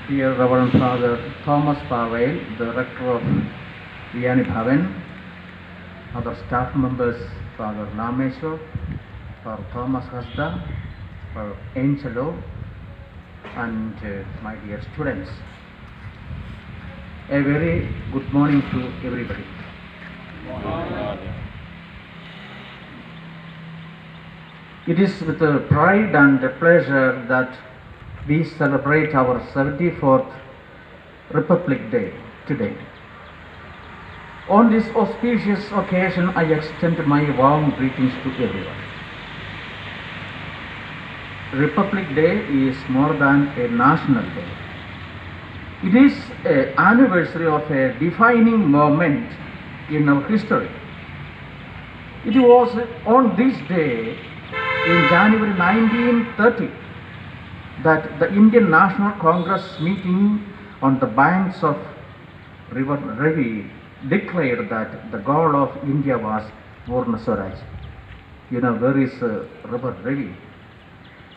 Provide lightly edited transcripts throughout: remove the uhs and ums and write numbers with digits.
Dear Reverend Father Thomas Pavel, the rector of Vianney Bhavan, other staff members, Father Lameswar, Father Thomas Hasda, Father Angelo, and my dear students. A very good morning to everybody. It is with pride and pleasure that we celebrate our 74th Republic Day today. On this auspicious occasion, I extend my warm greetings to everyone. Republic Day is more than a national day. It is an anniversary of a defining moment in our history. It was on this day in January 1930 that the Indian National Congress meeting on the banks of River Ravi declared that the goal of India was Purna Swaraj. You know, where is River Ravi,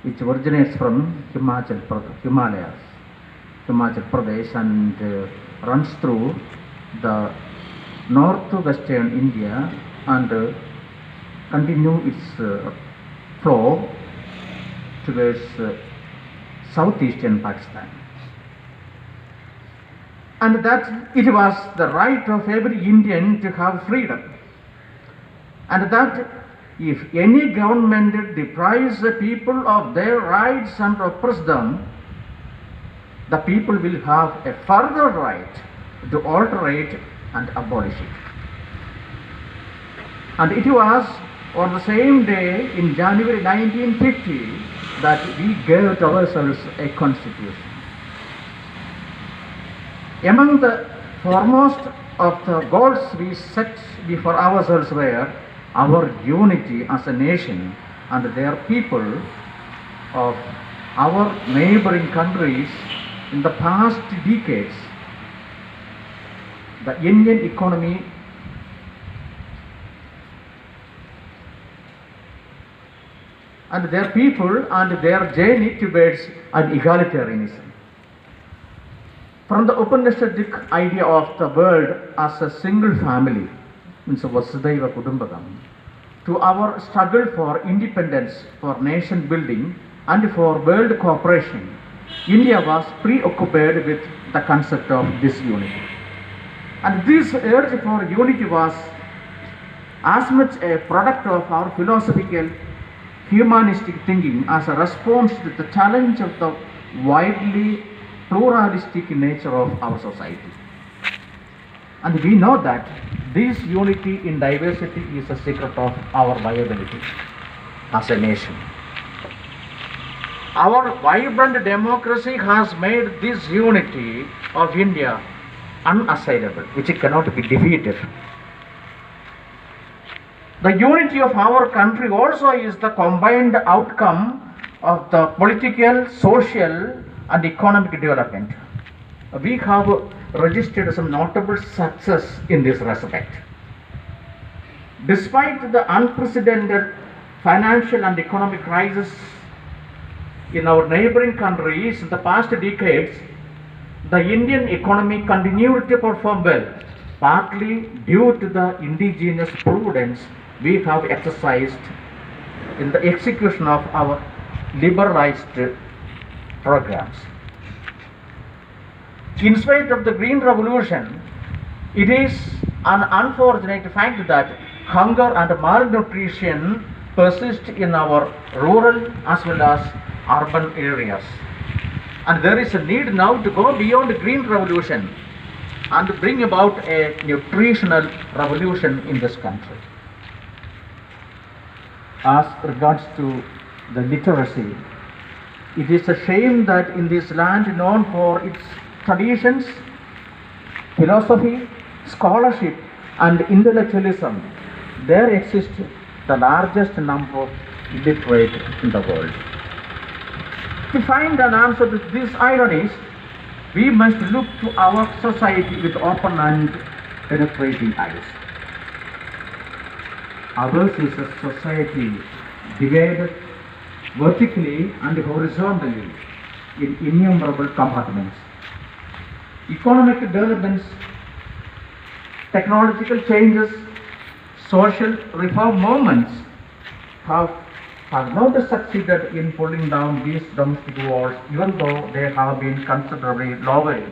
which originates from Himalayas, Himachal Pradesh, and runs through the northwestern India and continue its flow towards southeastern Pakistan. And that it was the right of every Indian to have freedom, and that if any government deprives the people of their rights and oppress them, the people will have a further right to alter it and abolish it. And it was on the same day in January 1950 that we gave to ourselves a constitution. Among the foremost of the goals we set before ourselves were our unity as a nation and their people of our neighboring countries. In the past decades, the Indian economy and their people and their journey towards an egalitarianism. From the Upanishadic idea of the world as a single family, means Vasudhaiva Kudumbakam, to our struggle for independence, for nation building, and for world cooperation, India was preoccupied with the concept of this unity. And this urge for unity was as much a product of our philosophical, humanistic thinking as a response to the challenge of the widely pluralistic nature of our society. And we know that this unity in diversity is a secret of our viability as a nation. Our vibrant democracy has made this unity of India unassailable, which cannot be defeated. The unity of our country also is the combined outcome of the political, social, and economic development. We have registered some notable success in this respect. Despite the unprecedented financial and economic crisis in our neighboring countries in the past decades, the Indian economy continued to perform well, partly due to the indigenous prudence we have exercised in the execution of our liberalized programs. In spite of the Green Revolution, it is an unfortunate fact that hunger and malnutrition persist in our rural as well as urban areas. And there is a need now to go beyond the Green Revolution and bring about a nutritional revolution in this country. As regards to the literacy, it is a shame that in this land known for its traditions, philosophy, scholarship, and intellectualism, there exists the largest number of illiterate in the world. To find an answer to these ironies, we must look to our society with open and penetrating eyes. Ours is a society divided vertically and horizontally in innumerable compartments. Economic developments, technological changes, social reform movements have not succeeded in pulling down these domestic walls, even though they have been considerably lowered.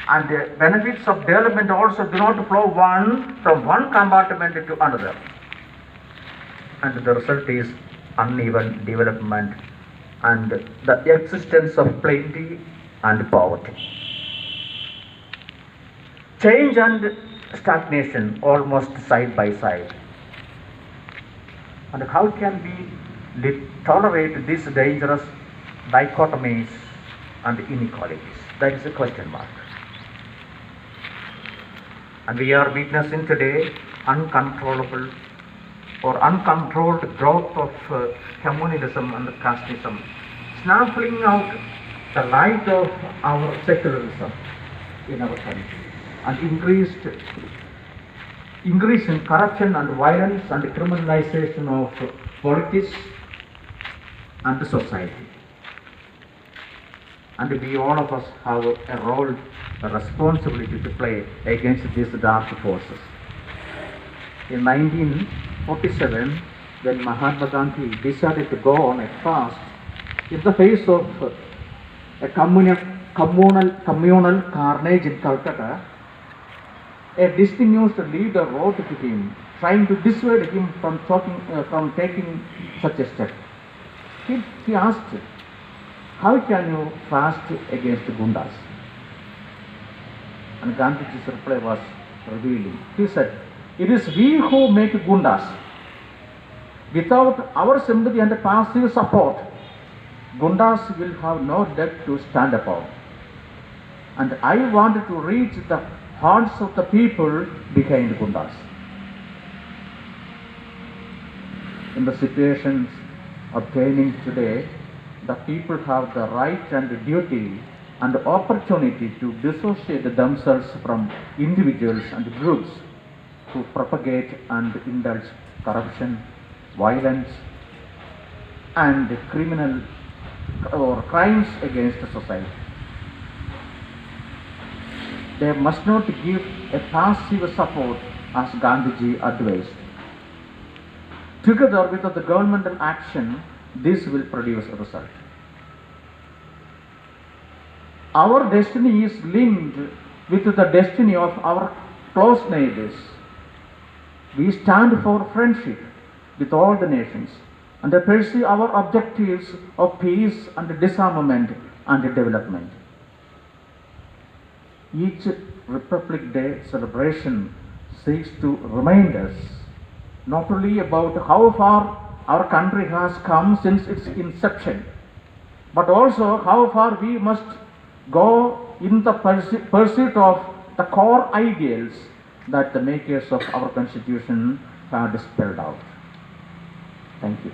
And the benefits of development also do not flow from one compartment to another. And the result is uneven development and the existence of plenty and poverty. Change and stagnation almost side by side. And how can we tolerate these dangerous dichotomies and inequalities? That is a question mark. And we are witnessing today uncontrollable or uncontrolled growth of communalism and casteism, snaffling out the light of our secularism in our country, and increase in corruption and violence and criminalization of politics and society. And we all of us have a role, a responsibility to play against these dark forces. In 1947, when Mahatma Gandhi decided to go on a fast in the face of a communal carnage in Calcutta, a distinguished leader wrote to him, trying to dissuade him from taking such a step. He asked, "How can you fast against Gundas?" And Gandhiji's reply was revealing. He said, "It is we who make Gundas. Without our sympathy and passive support, Gundas will have no leg to stand upon. And I wanted to reach the hearts of the people behind Gundas." In the situations obtaining today, the people have the right and duty and opportunity to dissociate themselves from individuals and groups who propagate and indulge corruption, violence, and criminal or crimes against society. They must not give a passive support as Gandhiji advised. Together with the governmental action, this will produce a result. Our destiny is linked with the destiny of our close neighbors. We stand for friendship with all the nations and pursue our objectives of peace and disarmament and development. Each Republic Day celebration seeks to remind us not only about how far our country has come since its inception, but also how far we must go in the pursuit of the core ideals that the makers of our Constitution had spelled out. Thank you.